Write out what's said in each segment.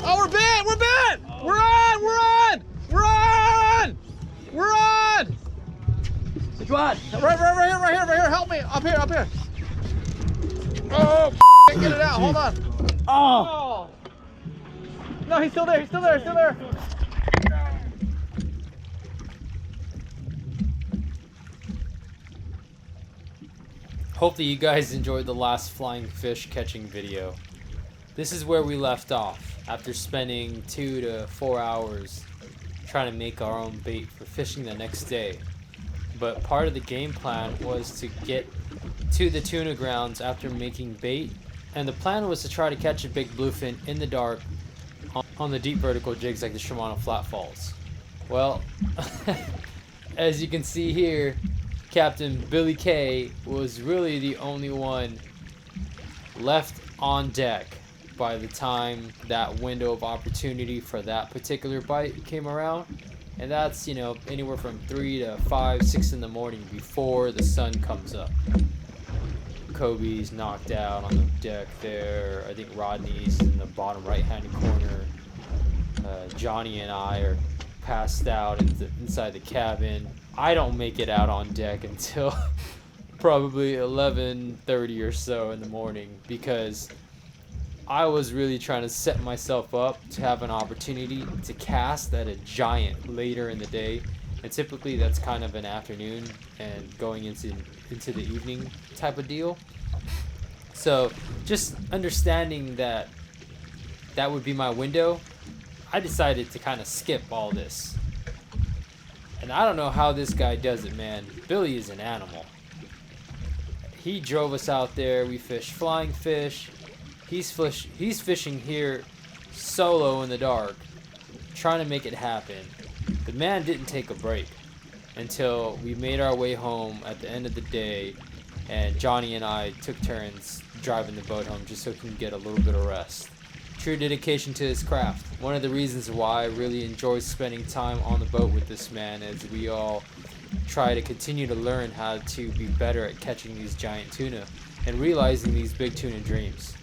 Oh, we're bit! We're bit! We're on! We're on! We're on! We're on! Which one? Right here! Help me! Up here! Oh, can't get it out. Hold on. Oh! No, he's still there. Hopefully you guys enjoyed the last flying fish catching video. This is where we left off after spending 2 to 4 hours trying to make our own bait for fishing the next day. But part of the game plan was to get to the tuna grounds after making bait, and the plan was to try to catch a big bluefin in the dark on the deep vertical jigs like the Shimano Flat Falls. Well, as you can see here, Captain Billy K was really the only one left on deck by the time that window of opportunity for that particular bite came around. And that's, you know, anywhere from 3 to 5, 6 in the morning before the sun comes up. Kobe's knocked out on the deck there. I think Rodney's in the bottom right-hand corner. Johnny and I are passed out inside the cabin. I don't make it out on deck until probably 11:30 or so in the morning, because I was really trying to set myself up to have an opportunity to cast at a giant later in the day, and typically that's kind of an afternoon and going into the evening type of deal. So just understanding that would be my window, I decided to kind of skip all this. And I don't know how this guy does it, man. Billy is an animal. He drove us out there. We fished flying fish. He's fishing here solo in the dark, trying to make it happen. The man didn't take a break until we made our way home at the end of the day, and Johnny and I took turns driving the boat home just so he can get a little bit of rest. True dedication to his craft. One of the reasons why I really enjoy spending time on the boat with this man is we all try to continue to learn how to be better at catching these giant tuna and realizing these big tuna dreams.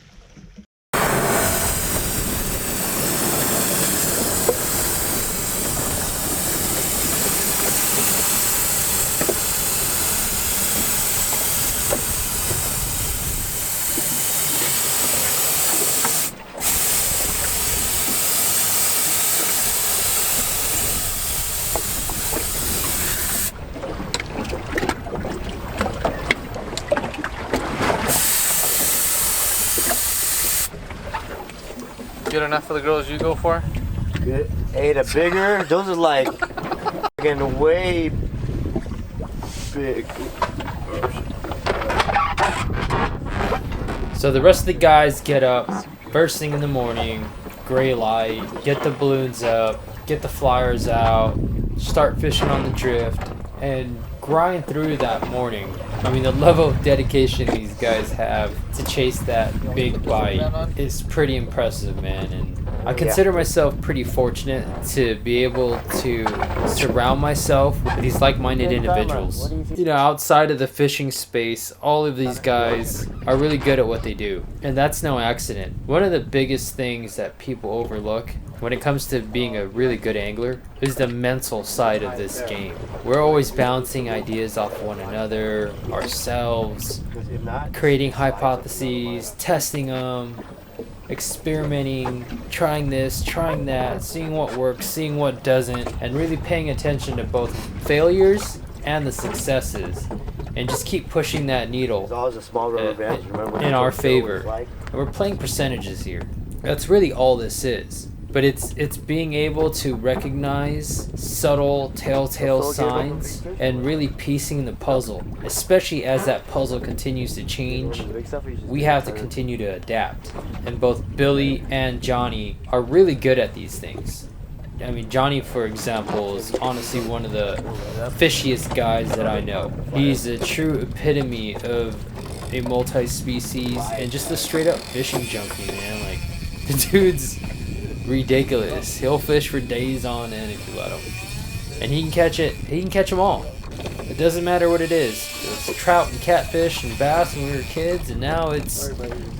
Good enough for the girls you go for? Good. Hey, the bigger, those are like fucking way big. So the rest of the guys get up first thing in the morning, gray light, get the balloons up, get the flyers out, start fishing on the drift, and grind through that morning. I mean, the level of dedication these guys have to chase that big bite is pretty impressive, man. And I consider myself pretty fortunate to be able to surround myself with these like-minded individuals. You know, outside of the fishing space, all of these guys are really good at what they do, and that's no accident. One of the biggest things that people overlook when it comes to being a really good angler is the mental side of this game. We're always bouncing ideas off one another, ourselves, creating hypotheses, testing them, experimenting, trying this, trying that, seeing what works, seeing what doesn't, and really paying attention to both failures and the successes, and just keep pushing that needle in our favor. And we're playing percentages here. That's really all this is. But it's being able to recognize subtle telltale signs and really piecing the puzzle, especially as that puzzle continues to change. We have to continue to adapt, and both Billy and Johnny are really good at these things. I mean, Johnny, for example, is honestly one of the fishiest guys that I know. He's a true epitome of a multi-species and just a straight up fishing junkie, man. Like, the dude's ridiculous. He'll fish for days on end if you let him, and he can catch them all. The doesn't matter what it is. It was trout and catfish and bass when we were kids, and now it's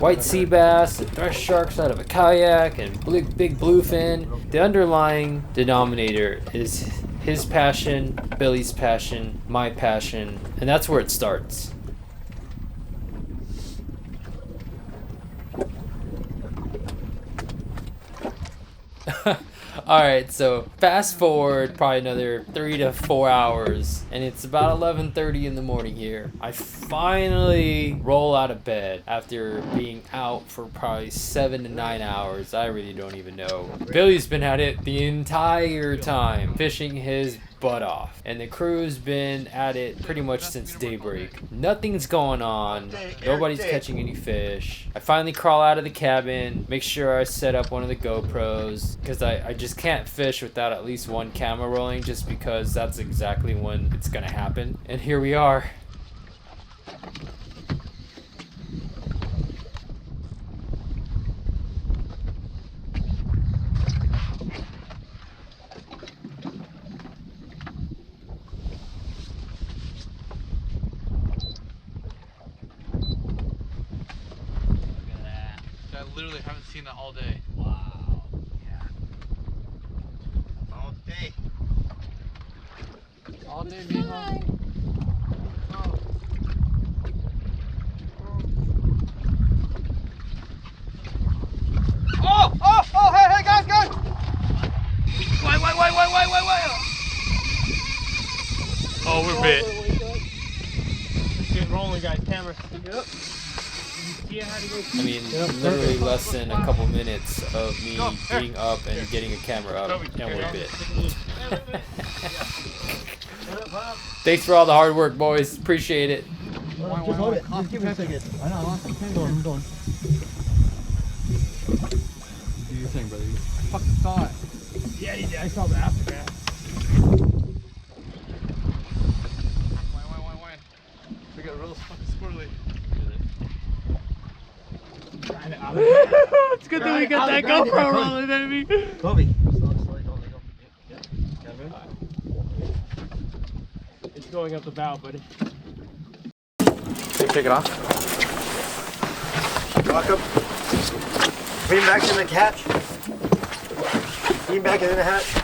white sea bass and thresh sharks out of a kayak and big bluefin. The underlying denominator is his passion, Billy's passion, my passion, and that's where it starts. Alright, so fast forward probably another 3 to 4 hours, and it's about 11:30 in the morning here. I finally roll out of bed after being out for probably 7 to 9 hours. I really don't even know. Billy's been at it the entire time, fishing his butt off, and the crew's been at it pretty much since daybreak. Nothing's going on, nobody's catching any fish. I finally crawl out of the cabin, make sure I set up one of the GoPros, because I just can't fish without at least one camera rolling, just because that's exactly when it's gonna happen. And here we are. I literally haven't seen that all day. Wow. Yeah. All day. All day, Mija. Oh, hey, guys. Wait. Oh, we're bit. Get rolling, guys. Camera. Yep. I mean, literally less than a couple minutes of me being up and getting a camera up, and we're bit. Thanks for all the hard work, boys. Appreciate it. Just hold it. Just give me a second. I know. I'm going. Do your thing, brother. I fucking saw it. Yeah, you did. I saw the aftermath. Why? We got real fucking squirrely. It's good that we got that GoPro rolling, baby. Kobe. It's going up the bow, buddy. Take it off. Walk up. Lean back in the hatch. Lean back in the hatch.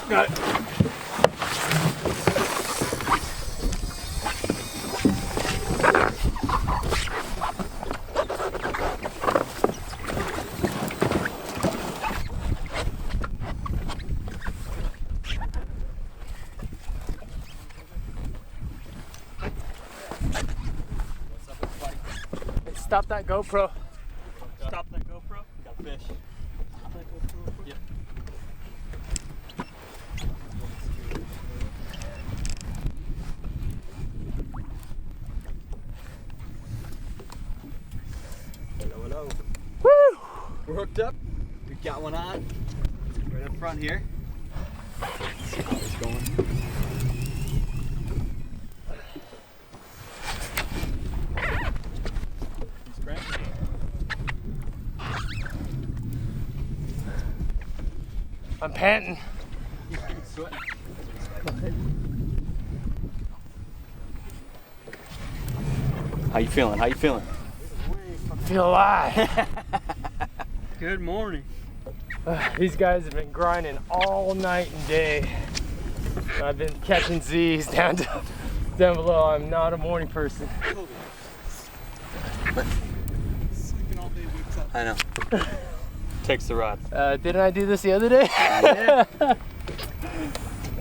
Got it. Stop that GoPro. Stop that GoPro. Got a fish. Stop that GoPro. Yep. Hello. Woo! We're hooked up. We got one on. Right up front here. Let's see how it's going. I'm panting. How you feeling? I feel alive. Good morning. These guys have been grinding all night and day. I've been catching Z's down below. I'm not a morning person. Sleeping all day wakes up. I know. Takes the rod. Didn't I do this the other day? Yeah.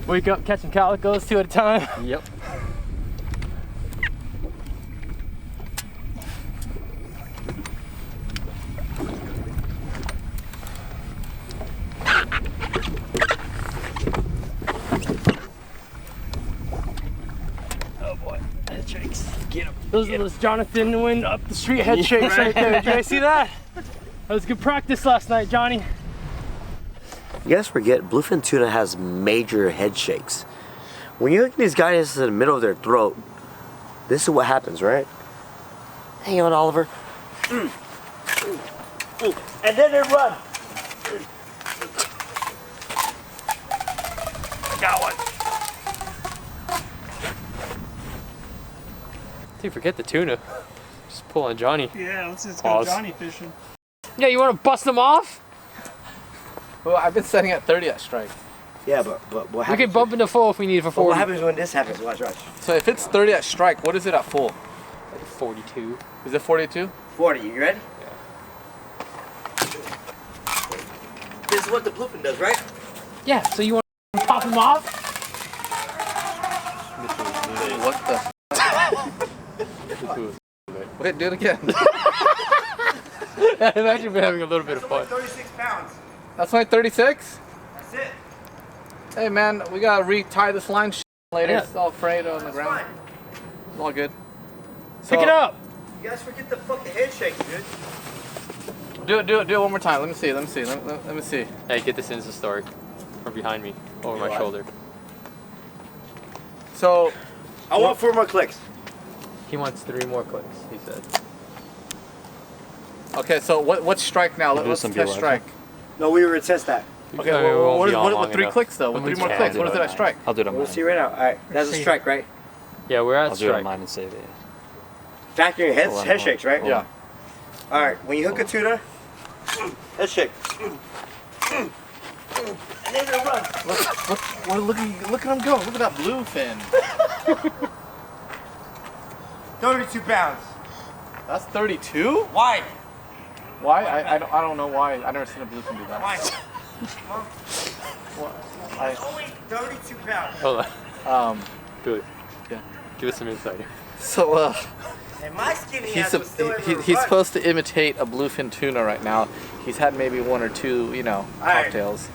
Wake up catching calicos 2 at a time. Yep. Oh boy, head shakes. Get him. Those are those Jonathan went up the street head shakes right there. Did you guys see that? That was good practice last night, Johnny. You guys forget, bluefin tuna has major head shakes. When you look at these guys in the middle of their throat, this is what happens, right? Hang on, Oliver. And then they run. Got one. Dude, forget the tuna. Just pull on Johnny. Yeah, let's just Pause. go Johnny fishing. Yeah, you want to bust them off? Well, I've been setting at 30 at strike. Yeah, but what We happens? can bump into full if we need it for But 40. what happens when this happens? Watch. So if it's 30 at strike, what is it at full? Like 42. Is it 42? 40. You ready? This is what the bluefin does, right? Yeah, so you want to pop them off? What the? Wait, do it again. I've actually been having a little bit of fun. 36 pounds. That's only 36? That's it. Hey man, we gotta retie this line later. Yeah. It's all frayed on the That's ground. fine. It's all good. Pick it up. You guys forget the fucking head shake, dude. Do it one more time. Let me see. Let me see. Hey, get this Insta story from behind me, over my shoulder. So, I want 4 more clicks. He wants 3 more clicks, he said. okay, so what's strike now? Let's test strike. No, we were to test that. Okay, I mean, we won't what be on with long 3 enough. clicks though? With 3 more Yeah, clicks, I'll what is do it it at strike? I'll do it on We'll mine. see right now. All right, that's a strike, right? Yeah, we're at I'll do it on strike. mine and save it. Factoring head shakes, right? Yeah. All right, when you hook a tuna, head shake. And then it runs. Look at him go. Look at that bluefin. 32 pounds. That's 32? Why? Why? I don't know why. I never seen a bluefin do that. Why? I, Only 32 pounds. Hold on. Billy. Yeah. Give us some insight. so And my skinny he's ass was still able to he's run. supposed to imitate a bluefin tuna right now. He's had maybe 1 or 2, you know, right. cocktails.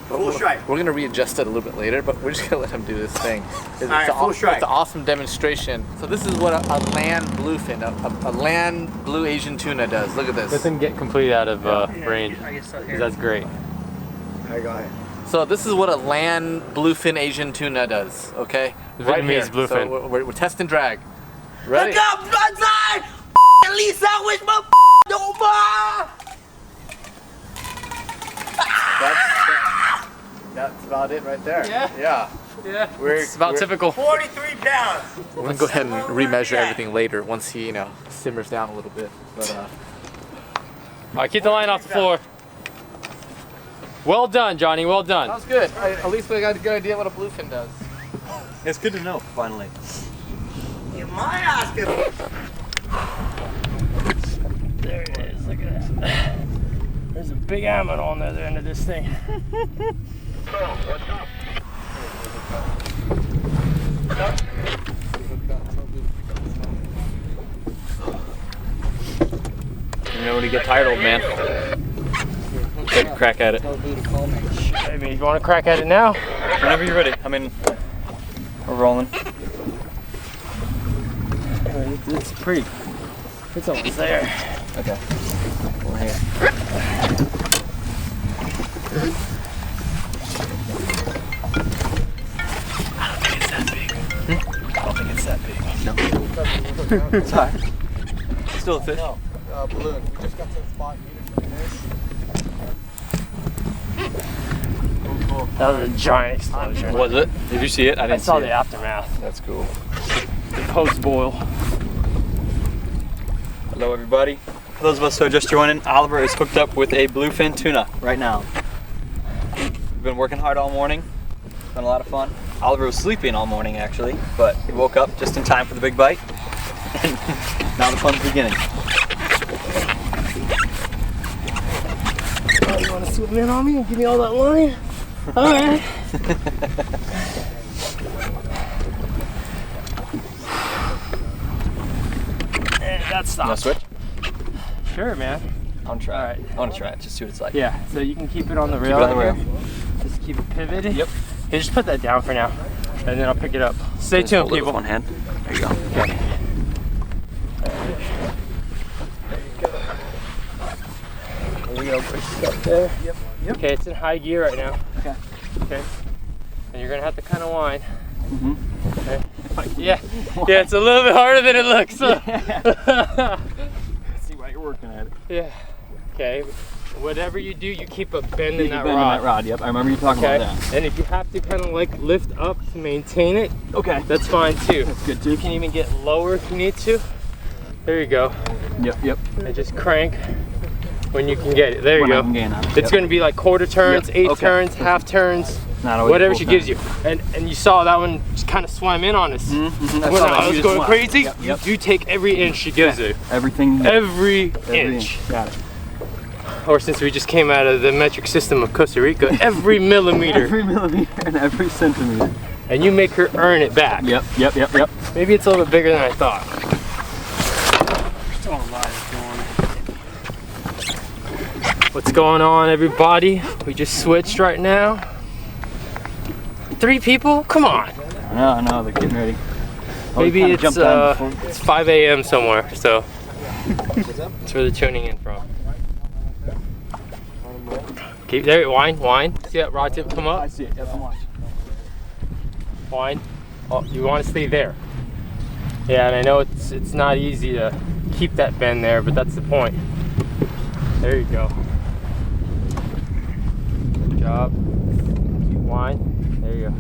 Full strike. We're gonna readjust it a little bit later, but we're just gonna let him do this thing. It's, Alright, full strike. It's an awesome demonstration. So this is what a land bluefin, a land blue Asian tuna does. Look at Let this. them get complete out of range. I guess so. 'Cause that's great. All right, go ahead. So this is what a land bluefin Asian tuna does. Okay, The right here. Vietnamese bluefin. So we're test and drag. Ready? Look up, outside! Lisa, which my over? That's about it right there. Yeah. Yeah. Yeah. We're- It's about we're- typical. 43 pounds. We're gonna go ahead and remeasure everything later once he, you know, simmers down a little bit. But All right, keep the line off the floor. Well done, Johnny. Well done. that was good. At least we got a good idea what a bluefin does. It's good to know, finally. You might ask him. There it is. Look at that. There's a big almond on the other end of this thing. You know when you get tired, old man. Take a crack at it. I mean, you want to crack at it now? Whenever you're ready. I mean, we're rolling. It's pretty. It's almost there. Okay. It's alright. Still a fish. Balloon. We just got to the spot. That was a giant explosion. Was it? Did you see it? I I didn't saw see the it. aftermath. That's cool. The post boil. Hello, everybody. For those of us who are just joining, Oliver is hooked up with a bluefin tuna right now. We've been working hard all morning. It's been a lot of fun. Oliver was sleeping all morning, actually, but he woke up just in time for the big bite. And now the fun's beginning. Oh, you want to swim in on me and give me all that line? All right. And that You want stops. to switch? Sure, man. I want to try All it. right. I want to try it. Just see what it's like. Yeah, so you can keep it on the rail. Keep it on the right rail. here. Just keep it pivoted. Yep. Hey, just put that down for now, and then I'll pick it up. Stay Just tuned, hold it with people. one hand. There you go. Okay. There we go. Push it up there. Yep. Okay, it's in high gear right now. Okay. Okay. And you're gonna have to kind of whine. Mm-hmm. Okay. Yeah. Yeah, it's a little bit harder than it looks. See why you're working at it. Yeah. Okay. whatever you do, you keep a bend in Keep a that bend rod. in that rod, yep. I remember you talking Okay. about that. And if you have to kind of like lift up to maintain it, Okay. that's fine too. That's good too. You can even get lower if you need to. There you go. Yep. And just crank when you can get it. There you When I go. can gain on it, It's going to be like quarter turns, Yep. 8 Okay. turns, half turns, Not always whatever full she turn. gives you. And you saw that one just kind of swam in on us. Mm-hmm. When I was going crazy, Yep. you do take every inch she gives you. Everything. Every inch. Got it. Or since we just came out of the metric system of Costa Rica, every millimeter. Every millimeter and every centimeter. And you make her earn it back. Yep. Maybe it's a little bit bigger than I thought. What's going on, everybody? We just switched right now. 3 people? Come on. I know, they're getting ready. Maybe kinda it's jumped on before. it's 5 a.m. somewhere, so that's where they're tuning in from. Keep there, wine. See that rod tip come I up? see it. Yep, I'm watching. Wine. Oh, you want to stay there. Yeah, and I know it's not easy to keep that bend there, but that's the point. There you go. Good job. Keep wine. There you go.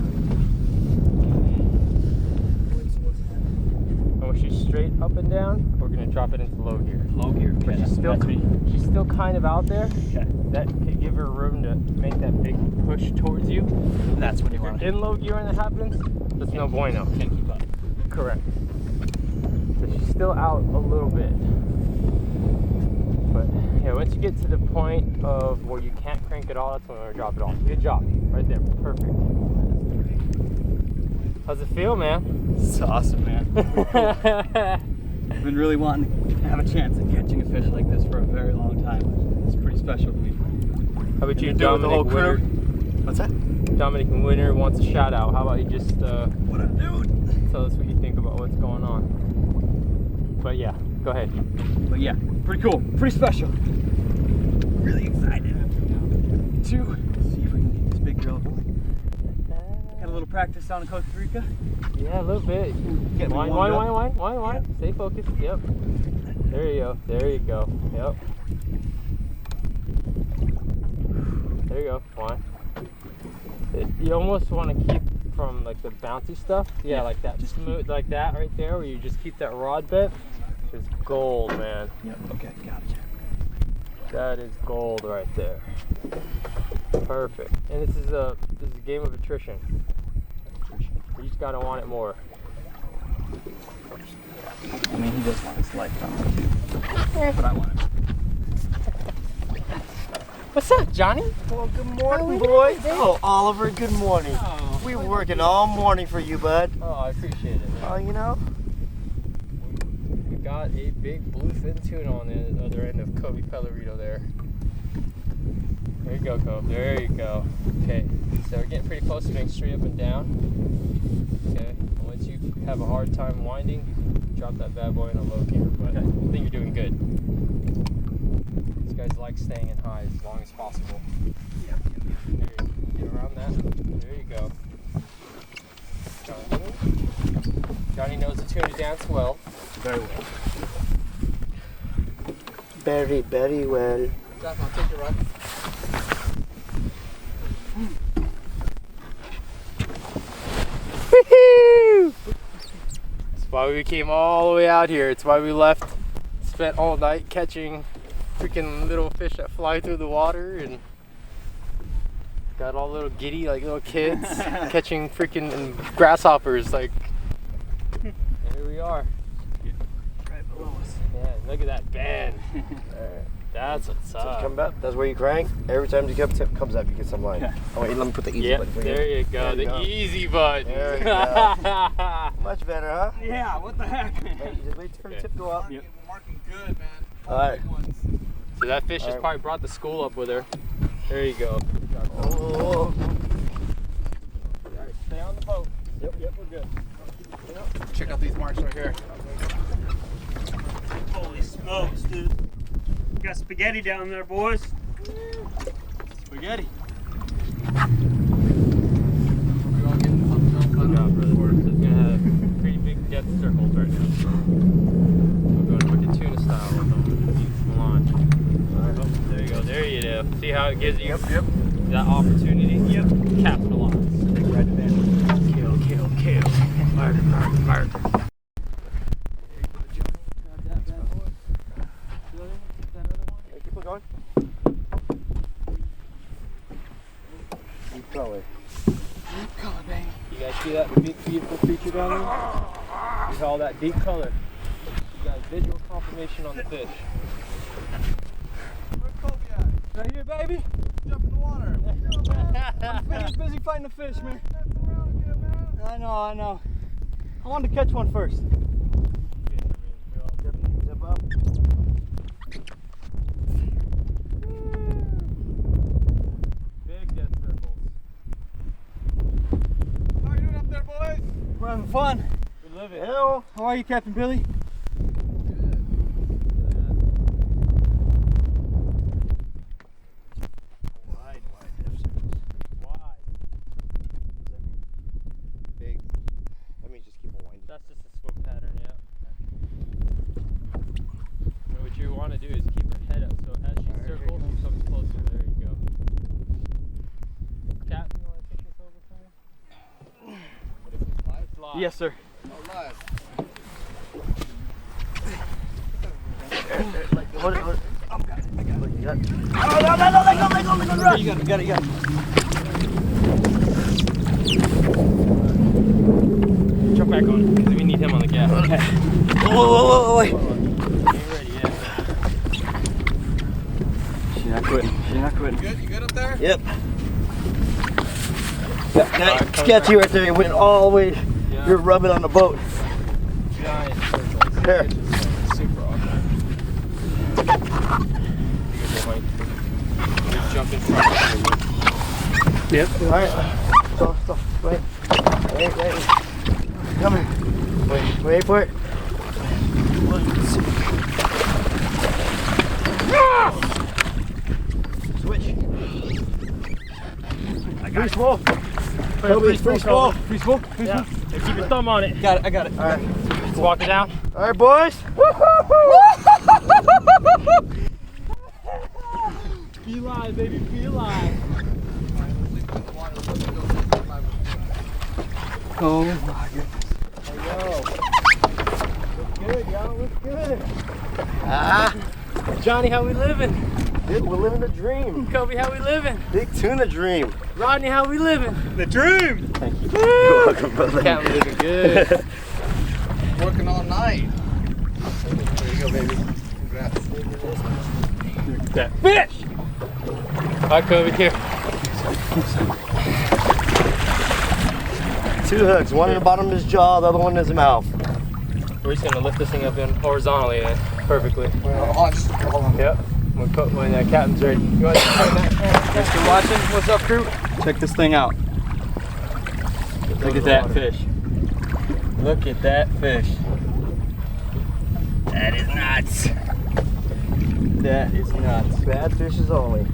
And when she's straight up and down, we're gonna drop it into low gear. Low gear. But Okay, she's still kind of out there. Okay. That could give her room to make that big push towards you. That's when you If want you're it. in low gear and that happens, that's no bueno. Can't keep up. Correct. So she's still out a little bit. But yeah, once you get to the point of where you can't crank it all, that's when we're gonna drop it off. Good job. Right there. Perfect. How's it feel, man? It's awesome, man. I've been really wanting to have a chance at catching a fish like this for a very long time. It's pretty special to me. How about you, Do it with the whole Dominic crew. Winter? What's that? Dominic Winter wants a shout out. How about you just What up, dude? tell us what you think about what's going on? But yeah, go ahead. But yeah, pretty cool. Pretty special. Really excited to see if we can get this big girl going. Got a little practice down in Costa Rica. Yeah, a little bit. Get me Wine. warmed up. Stay focused. Yep. There you go. Yep. There you go. Wine. You almost want to keep from like the bouncy stuff. Yeah, like that. Just smooth, like that right there, where you just keep that rod bent. It's gold, man. Yep. Okay, got it. That is gold right there. Perfect. And this is a game of attrition. You just gotta want it more. I mean, he does want his life too, but I want it. What's up, Johnny? Well, good morning, boys. Oh, Oliver, good morning. We were working all morning for you, bud. Oh, I appreciate it. Oh, you know? We got a big bluefin tuna on the other end of Kobe Pellerito there. There you go, Kobe. There you go. Okay, so we're getting pretty close to being straight up and down. Okay, and once you have a hard time winding, you can drop that bad boy in a low gear, but I think you're doing good. These guys like staying in high as long as possible. There you go. Get around that. There you go. Johnny knows the tuna dance well. Very well. Very, very well. Jeff, I'll take your rod. That's why we came all the way out here. It's why we left. Spent all night catching freaking little fish that fly through the water and got all little giddy like little kids catching freaking grasshoppers. Like, here we are. Right below us. Yeah, look at that bend. That's what's up. Come up. That's where you crank. Every time the tip comes up, you get some line. Yeah. Oh, wait, let me put the easy Yep, button for you. there you go. There you The go. easy button. There you go. Much better, huh? Yeah, what the heck? Hey, just wait for the tip to go up. Yep. Marking good, man. All right. So that fish has Alright. probably brought the school up with her. There you go. Oh. Alright, stay on the boat. Yep, we're good. Check out these marks right here. Holy smokes, dude. Got spaghetti down there, boys. Spaghetti. We all getting pumped up on Good job, brother. So it's gonna have pretty big depth circles right now. We're going wicked tuna style with them. Come on. Alright, oh, there you go. There you do. See how it gives you Yep. that opportunity? Yep. Capitalize. Right there. Kill. Murder. Keep it going. Keep going. You guys see that big, beautiful creature down there? You all that deep color. You got visual confirmation on the fish. Where's Kobe at? Right here, baby. Jump in the water. I'm busy fighting the fish, man. I know. I wanted to catch one first. Zip up. Big death circles. How are you doing up there, boys? We're having fun. We live it. Hello. How are you, Captain Billy? Big. That means just keep on winding. That's just a swim pattern, yeah. So what you want to do is keep her head up, so as she circles, she comes closer. There you go. Captain, you want to take this over for me? It's live. Yes, sir. Hold it. I got it. You got it. No, let go, run. You got it. Jump back on, because we need him on the gas. Okay. Whoa, wait. Ain't ready yet. She's not quitting. You good up there? Yep. That sketchy right there. You went all the way. Yeah. You're rubbing on the boat. Giant circles. There. It's just super awkward. Just jump in front of me. Yep. All right. Stop. Wait. Come here. Wait for it. Switch. Free swole. Toby, free swole. Yeah. Hey, keep your thumb on it. I got it. All right. Let's walk it down. All right, boys. Be alive, baby. Be alive. Oh my goodness. Good, y'all. Look good. Johnny, how we living? Dude, we're living the dream. Kobe, how we living? Big Tuna Dream. Rodney, how we living? The dream. You're welcome, brother. Captain living good. Working all night. There you go, baby. Congrats. That fish! Bye, Kobe, here. 2 hooks. One in the bottom of his jaw, the other one in his mouth. We're just gonna lift this thing up in horizontally then, perfectly. Hold on. Yep. When Captain's ready. You want to turn that? Thanks for watching. What's up, crew? Check this thing out. Look at that fish. Look at that fish. That is nuts. That is nuts. Bad fishes only.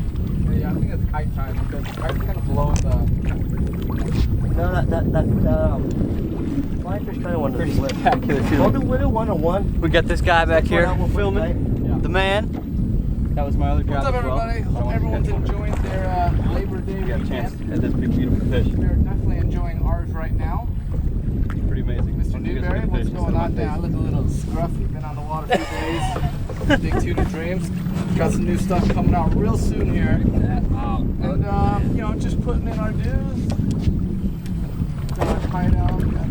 Yeah, I think it's kite time because the kite's kind of blowing the. No, that flying fish kind of wanted to slip. Spectacular too. Welcome to 101. We got this guy back here We're filming. The man. That was my other job. What's up, as well. everybody? Hope everyone's enjoying their Labor Day We got a chance weekend. at this big beautiful fish. We're definitely enjoying ours right now. Pretty amazing. Mr. Once you guys look Newberry, at the what's fish, going it's on there? I look a little scruffy. Been on the water a few days. Big Tuna Dreams. Got some new stuff coming out real soon here. And, just putting in our dues. Got our hideout. Got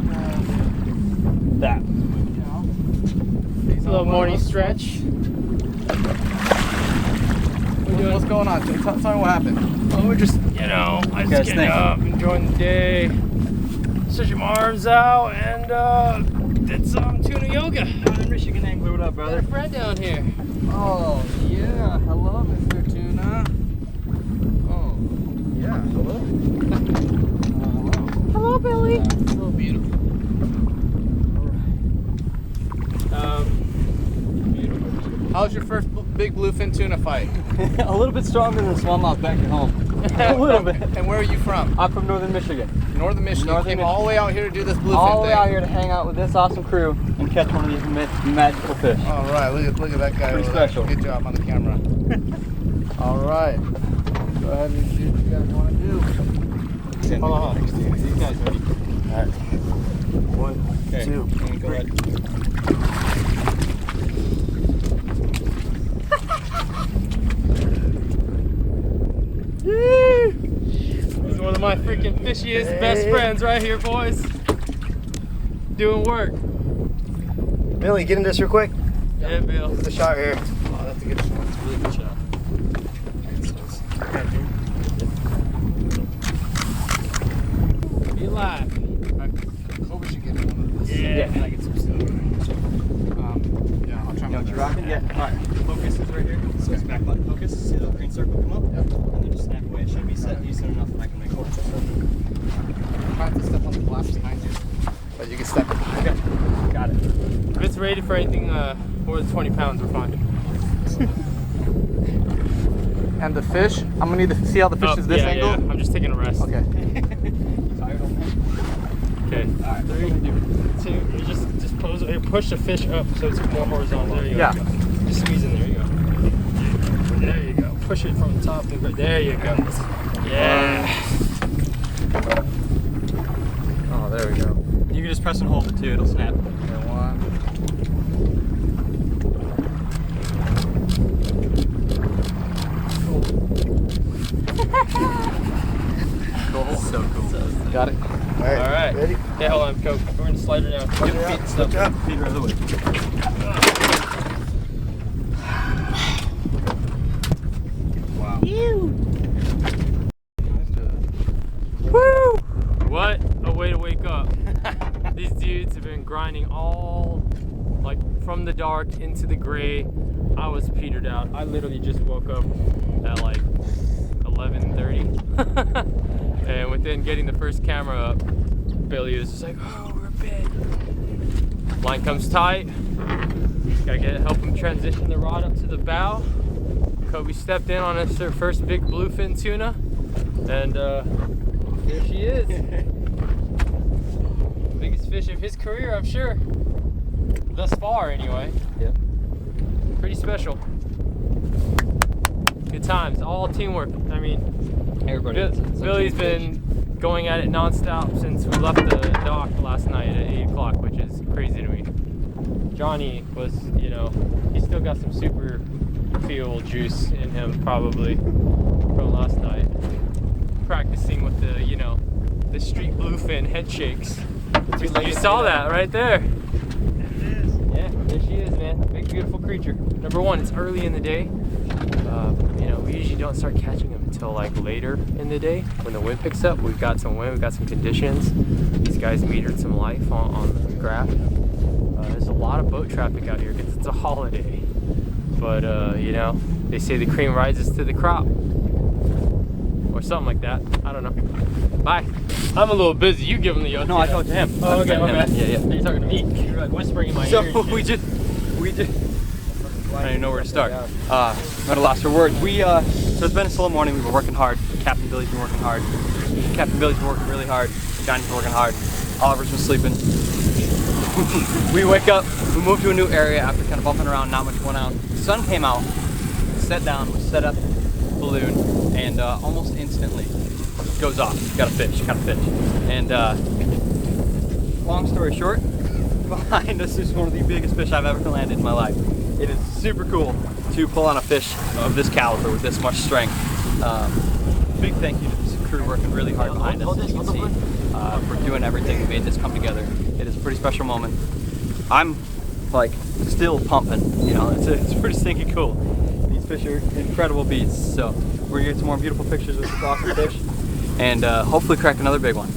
That. a little morning stretch. What's going on? Tell me what happened. Oh, we're just, I just getting up, enjoying the day. Stretching my arms out and did some tuna yoga. Northern Michigan angler, what up, Got a brother? friend down here. Oh, yeah. Hello, Mr. Tuna. Oh, Yeah, hello. Hello, Billy. so beautiful. Beautiful. How's your first big bluefin tuna fight? A little bit stronger than smallmouth back at home. A little bit. And where are you from? I'm from Northern Michigan. Northern Michigan. Northern Came Michigan. all the way out here to do this bluefin All the way thing. out here to hang out with this awesome crew and catch one of these magical fish. All right, look at that guy. Pretty over there. special. Good job on the camera. All right. Go ahead and do what you guys want to do. Hold on. These guys ready? All right. 1, Okay. 2, Go ahead. He's one of my freaking fishiest best friends right here, boys. Doing work. Billy, get in this real quick. Yeah, Bill. This is the shot here. Oh, that's a good shot. That's a really good shot. Be alive. Kobe should get one of this. Yeah. Can I get some stuff? Yeah, I'll try my best. Rocking? Yeah. Alright. Focus is right here. So it's back button focus. See the green circle come up? Yep. And then just snap away. It should be set decent enough that I can make it. I'm trying to step on the glass behind you, but you can step it. Okay. Got it. If it's rated for anything more than 20 pounds, we're fine. And the fish, I'm gonna need to see how the fish is this angle. Yeah. I'm just taking a rest. Okay. Tired on that? Okay. Alright. 3, 2. You just pose. Here, push the fish up so it's more horizontal. There you go. Yeah. Just squeeze in there. You go. There you go. Push it from the top. There you go. Yeah. Oh, there we go. You can just press and hold it too. It'll snap. Okay, 1. Cool. So cool. Got it. All right. All right. Ready? Hey, hold on, Coke. We're gonna slide her down. Get the feet and stuff. Look up. Feet are out of the way. Wow. Woo! What a way to wake up. These dudes have been grinding all, like, from the dark into the gray. I was petered out. I literally just woke up at like 11:30. And within getting the first camera up, Billy was just like, oh, we're big. Line comes tight. Gotta help him transition the rod up to the bow. Kobe stepped in on his first big bluefin tuna. And here she is. Biggest fish of his career, I'm sure. Thus far, anyway. Yep. Pretty special. Good times, all teamwork. I mean, Everybody. Billy's been going at it non-stop since we left the dock last night at 8 o'clock, which is crazy to me. Johnny was, you know, he still got some super fuel juice in him probably from last night. Practicing with the, you know, the street bluefin head shakes. You saw that right there. Yeah, there she is, man. Big, beautiful creature. Number one, it's early in the day. You know, we usually don't start catching them until like later in the day when the wind picks up. We've got some wind, we've got some conditions. These guys metered some life on the graph. There's a lot of boat traffic out here because it's a holiday. But, you know, they say the cream rises to the crop. Or something like that. I don't know. Bye. I'm a little busy. You give him the No, I talked to him. Oh, okay, my bad. Yeah, yeah. You're talking to me. You're like whispering in my ear. So and shit. we just I don't even know where to start. I'm at a loss for words. So it's been a slow morning. We've been working hard. Captain Billy's been working hard. Captain Billy's been working really hard. Johnny's been working hard. Oliver's been sleeping. We wake up. We moved to a new area after kind of bumping around, not much going on. The sun came out. Set down. We set up balloon, and almost instantly it goes off. Got a fish. Got a fish. And long story short, behind us is one of the biggest fish I've ever landed in my life. It is super cool to pull on a fish of this caliber with this much strength. Big thank you to this crew working really hard behind us, as you can see, for doing everything that made this come together. It is a pretty special moment. I'm like still pumping, you know, it's pretty stinking cool. These fish are incredible beasts, so we're gonna get some more beautiful pictures with this awesome fish and hopefully crack another big one.